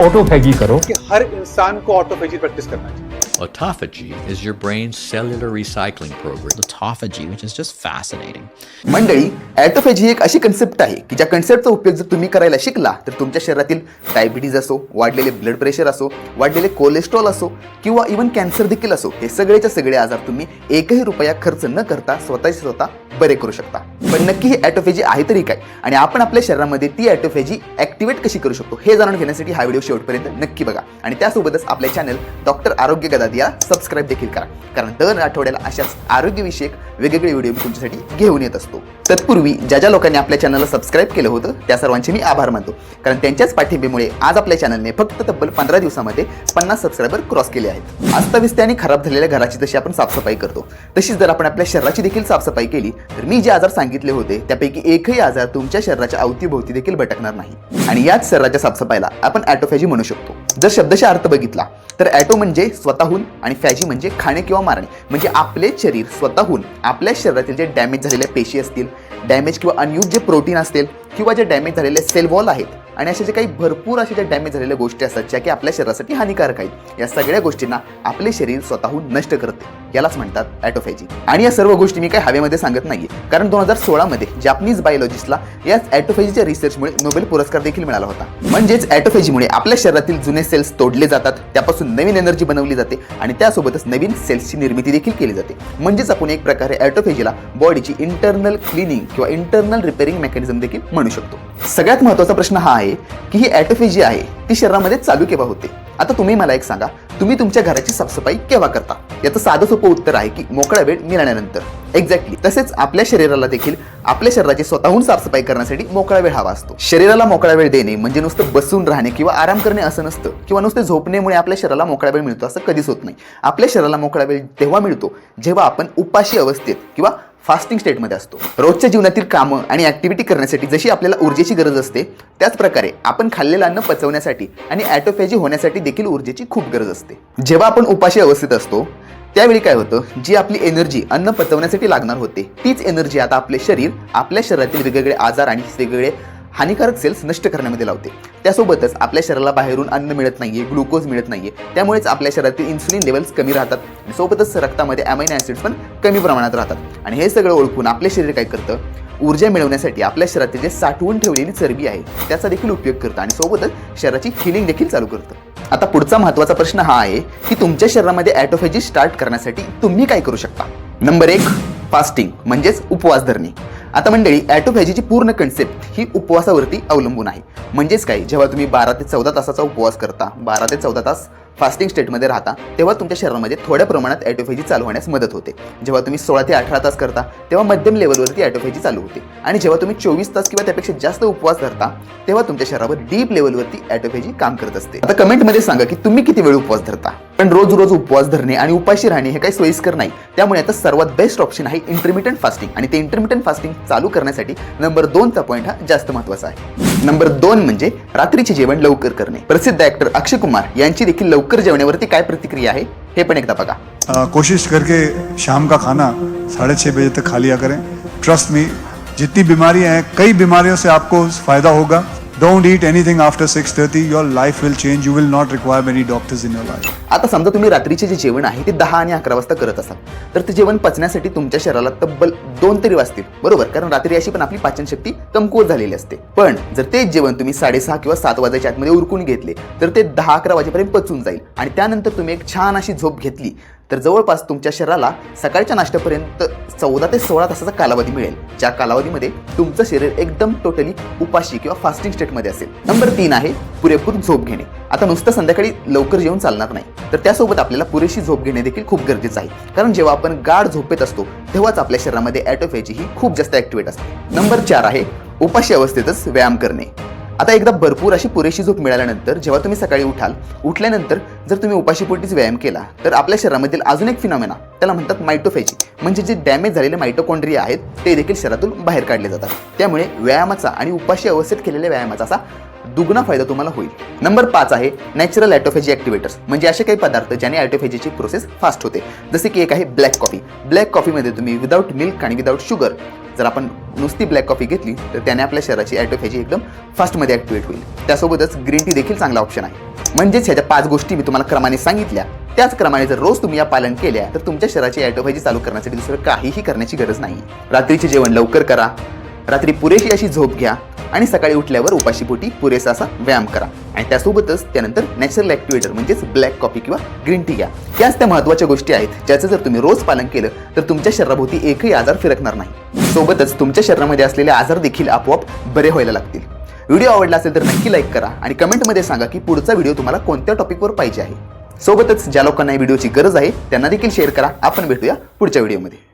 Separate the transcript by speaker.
Speaker 1: Autophagy करो
Speaker 2: कि हर इंसान को ऑटोफेजी प्रैक्टिस करना चाहिए।
Speaker 3: Autophagy is your brain's cellular recycling program.
Speaker 4: Autophagy, which is just fascinating.
Speaker 5: मंडळी, ऑटोफेजी एक अशी कन्सेप्ट आहे की ज्या कन्सेप्टचा उपयोग जर तुम्ही करायला शिकला तर तुमच्या शरीरातील डायबिटीज असो, वाढलेले ब्लड प्रेशर असो, वाढलेले कोलेस्ट्रॉल असो किंवा इव्हन कॅन्सर देखील असो, हे सगळेच्या सगळे आजार तुम्ही एकही रुपया खर्च न करता स्वतः बरे करू शकता. पण नक्की ही ऑटोफेजी आहे तरी काय आणि आपण आपल्या शरीरामध्ये ती ऑटोफेजी ऍक्टिव्हेट कशी करू शकतो हे जाणून घेण्यासाठी हा व्हिडिओ शेवटपर्यंत नक्की बघा आणि त्यासोबतच आपल्या चॅनल डॉक्टर आरोग्य गदादी या सबस्क्राईब देखील करा, कारण दर आठवड्याला अशाच आरोग्यविषयक वेगवेगळे व्हिडिओ मी तुमच्यासाठी घेऊन येत असतो. तत्पूर्वी ज्या लोकांनी आपल्या चॅनलला सबस्क्राईब केलं होतं त्या सर्वांचे मी आभार मानतो, कारण त्यांच्याच पाठिंब्यामुळे आज आपल्या चॅनलने फक्त तब्बल 15 दिवसामध्ये 50 सबस्क्रायबर क्रॉस केले आहेत. अस्ताव्यस्त आणि खराब झालेल्या घराची जशी आपण साफसफाई करतो तशीच जर आपण आपल्या शरीराची देखील साफसफाई केली तर मी जे आजार सांगितले होते त्यापैकी एकही आजार तुमच्या शरीराच्या अवतीभोवती देखील भटकणार नाही आणि याच शरीराच्या साफसफाईला आपण ऑटोफॅजी म्हणू शकतो. जर शब्दशः अर्थ बघितला तर ॲटो म्हणजे स्वतःहून आणि फॅजी म्हणजे खाणे किंवा मारणे, म्हणजे आपले शरीर स्वतःहून आपल्या शरीरातील जे डॅमेज झालेल्या पेशी असतील, डॅमेज किंवा अनयूज जे प्रोटीन असतील किंवा जे डॅमेज झालेले सेल वॉल आहेत आणि असे जे काही भरपूर असे जे डॅमेज झालेल्या गोष्टी असतात ज्या की आपल्या शरीरासाठी हानिकारक आहेत, या सगळ्या गोष्टींना आपले शरीर स्वतःहून नष्ट करते, यालाच म्हणतात ऑटोफॅजी. आणि या सर्व गोष्टी मी काही हवेमध्ये सांगत नाहीये, कारण 2016 मध्ये जॅपनीज बायोलॉजिस्टला याच ऑटोफॅजीच्या रिसर्चमुळे नोबेल पुरस्कार देखील मिळाला होता. म्हणजेच ऑटोफॅजीमुळे आपल्या शरीरातील जुने सेल्स तोडले जातात, त्यापासून नवीन एनर्जी बनवली जाते आणि त्यासोबतच नवीन सेल्सची निर्मिती देखील केली जाते. म्हणजेच आपण एक प्रकारे ऑटोफॅजीला बॉडीची इंटरनल क्लिनिंग किंवा इंटरनल रिपेअरिंग मेकॅनिझम देखील म्हणू शकतो. सगळ्यात महत्त्वाचा प्रश्न हा आहे की ही ऑटोफॅजी आहे ती शरीरामध्ये चालू केव्हा होते. आता तुम्ही मला एक सांगा, तुम्ही तुमच्या घराची साफसफाई केव्हा करता? याचं साधं सोपं उत्तर आहे की मोकळा वेळ मिळाल्यानंतर. एक्झॅक्टली तसेच आपल्या शरीराला देखील आपल्या शरीराची स्वतःहून साफसफाई करण्यासाठी मोकळा वेळ हवा असतो. शरीराला मोकळा वेळ देणे म्हणजे नुसतं बसून राहणे किंवा आराम करणे असं नसतं, किंवा नुसते झोपण्यामुळे आपल्या शरीराला मोकळा वेळ मिळतो असं कधीच होत नाही. आपल्या शरीराला मोकळा वेळ तेव्हा मिळतो जेव्हा आपण उपाशी अवस्थेत किंवा फास्टिंग स्टेटमध्ये असतो. रोजच्या जीवनातील कामं आणि ऍक्टिव्हिटी करण्यासाठी जशी आपल्याला ऊर्जेची गरज असते त्याच प्रकारे आपण खाल्लेलं अन्न पचवण्यासाठी आणि ऑटोफॅजी होण्यासाठी देखील ऊर्जेची खूप गरज असते. जेव्हा आपण उपाशी अवस्थेत असतो त्यावेळी काय होतं, जी आपली एनर्जी अन्न पचवण्यासाठी लागणार होते तीच एनर्जी आता आपले शरीर आपल्या शरीरातील वेगवेगळे आजार आणि वेगवेगळे हानिकारक सेल्स नष्ट करण्यामध्ये लावते. त्यासोबतच आपल्या शरीराला बाहेरून अन्न मिळत नाहीये, ग्लुकोज मिळत नाहीये, त्यामुळेच आपल्या शरीरातील इन्सुलिन लेवल्स कमी राहतात, सोबतच रक्तामध्ये अमायनो ॲसिड्स पण कमी प्रमाणात राहतात. आणि हे सगळं ओळखून आपले शरीर काय करतं, ऊर्जा मिळवण्यासाठी आपल्या शरीरातील जे साठवून ठेवलेली चरबी आहे त्याचा देखील उपयोग करतं आणि सोबतच शरीराची हिलिंग देखील चालू करतं. आता पुढचा महत्त्वाचा प्रश्न हा आहे की तुमच्या शरीरामध्ये ऑटोफॅजी स्टार्ट करण्यासाठी तुम्ही काय करू शकता. नंबर 1, फास्टिंग म्हणजेच उपवास धरणे. आता मंडळी, ऑटोफॅजीची पूर्ण कन्सेप्ट ही उपवासावरती अवलंबून आहे. म्हणजेच काय, जेव्हा तुम्ही 12 ते 14 तासाचा उपवास करता, 12 ते 14 तास फास्टिंग स्टेटमध्ये राहता, तेव्हा तुमच्या शरीरामध्ये थोड्या प्रमाणात ऑटोफॅजी चालू होण्यास मदत होते. जेव्हा तुम्ही 16 ते 18 तास करता तेव्हा मध्यम लेवलवरती ऑटोफॅजी चालू होते आणि जेव्हा तुम्ही 24 तास किंवा त्यापेक्षा जास्त उपवास धरता तेव्हा तुमच्या शरीरावर डीप लेवलवरती ऑटोफॅजी काम करत असते. आता कमेंटमध्ये सांगा की तुम्ही किती वेळ उपवास धरता. पण रोज उपवास धरणे आणि उपाशी राहणे हे काही सोयीस्कर नाही, त्यामुळे आता सर्वात बेस्ट ऑप्शन आहे इंटरमिटंट फास्टिंग. आणि ते इंटरमिटंट फास्टिंग चालू करण्यासाठी नंबर 2चा पॉईंट हा जास्त महत्त्वाचा आहे. नंबर 2 म्हणजे रात्रीचे जेवण लवकर करणे. प्रसिद्ध ऍक्टर अक्षय कुमार यांची देखील लवकर जेवण्यावरती काय प्रतिक्रिया आहे हे पण एकदा बघा.
Speaker 6: कोशिश करके शाम का खाना 6:30 बजे तक खा लिया करें. ट्रस्ट मी, जितनी बीमारियां हैं, कई बीमारियों से आपको फायदा होगा. Don't eat anything after 6:30. Your life will change. You will not require many doctors in your life.
Speaker 5: आता समजा तुम्ही रात्रीचे जे जेवण आहे ते 10 आणि 11 वाजता करत असाल तर ते जेवण पचण्यासाठी तुमच्या शरीराला तब्बल 2 तरी वाजतील, बरोबर, कारण रात्री अशी पण आपली पाचनशक्ती कमकुवत झालेली असते. पण जर तेच जेवण तुम्ही 6:30 किंवा 7 वाजायच्या आतमध्ये उरकून घेतले तर ते 10-11 वाजेपर्यंत पचून जाईल आणि त्यानंतर तुम्ही एक छान अशी झोप घेतली तर जवळपास तुमच्या शरीराला सकाळच्या नाश्त्यापर्यंत 14 ते 16 तासाचा कालावधी मिळेल, ज्या कालावधीमध्ये तुमचं शरीर एकदम टोटली उपाशी किंवा फास्टिंग स्टेटमध्ये असेल. नंबर 3 आहे पुरेपूर झोप घेणे. आता नुसतं संध्याकाळी लवकर जेवून चालणार नाही, तर त्यासोबत आपल्याला पुरेशी झोप घेणे देखील खूप गरजेचं आहे, कारण जेव्हा आपण गाढ झोपेत असतो तेव्हाच आपल्या शरीरामध्ये ऑटोफॅजी ही खूप जास्त ॲक्टिव्हेट असते. नंबर 4 आहे उपाशी अवस्थेतच व्यायाम करणे. आता एकदा भरपूर अशी पुरेशी झोप मिळाल्यानंतर जेव्हा तुम्ही सकाळी उठल्यानंतर जर तुम्ही उपाशीपोटीच व्यायाम केला तर आपल्या शरीरामधील अजून एक फिनॉमेना त्याला म्हणतात मायटोफॅजी, म्हणजे जे डॅमेज झालेले मायटोकॉन्ड्रिया आहेत ते देखील शरीरातून बाहेर काढले जातात. त्यामुळे व्यायामाचा आणि उपाशी अवस्थेत केलेल्या व्यायामाचा असा दुगना फायदा तुम्हाला होईल. नंबर 5 आहे नॅचरल ऑटोफॅजी ॲक्टिव्हेटर्स, म्हणजे असे काही पदार्थ ज्याने ऑटोफॅजीची प्रोसेस फास्ट होते. जसे की एक आहे ब्लॅक कॉफी. ब्लॅक कॉफीमध्ये तुम्ही विदाऊट मिल्क आणि विदाऊट शुगर जर आपण नुसती ब्लॅक कॉफी घेतली तर त्याने आपल्या शरीराची ऑटोफॅजी एकदम फास्टमध्ये ॲक्टिव्हेट होईल. त्यासोबतच ग्रीन टी देखील चांगला ऑप्शन आहे. म्हणजेच ह्याच्या 5 गोष्टी मी तुम्हाला क्रमाने सांगितल्या, त्याच क्रमाने जर रोज तुम्ही या पालन केल्या तर तुमच्या शरीराची ॲटोफॅजी चालू करण्यासाठी दुसरं काहीही करण्याची गरज नाही. रात्रीचे जेवण लवकर करा, रात्री पुरेशी अशी झोप घ्या आणि सकाळी उठल्यावर उपाशीपोटी पुरेसा असा व्यायाम करा आणि त्यासोबतच त्यानंतर नॅचरल ॲक्टिवेटर म्हणजेच ब्लॅक कॉफी किंवा ग्रीन टी घ्या. याच त्या महत्त्वाच्या गोष्टी आहेत ज्याचं जर तुम्ही रोज पालन केलं तर तुमच्या शरीराभोवती एकही आजार फिरकणार नाही. सोबतच तुमच्या शरीरामध्ये असलेले आजार देखील आपोआप बरे व्हायला लागतील. व्हिडिओ आवडला असेल तर नक्की लाईक करा आणि कमेंटमध्ये सांगा की पुढचा व्हिडिओ तुम्हाला कोणत्या टॉपिकवर पाहिजे आहे. सोबतच ज्या लोकांना या व्हिडिओची गरज आहे त्यांना देखील शेअर करा. आपण भेटूया पुढच्या व्हिडिओमध्ये.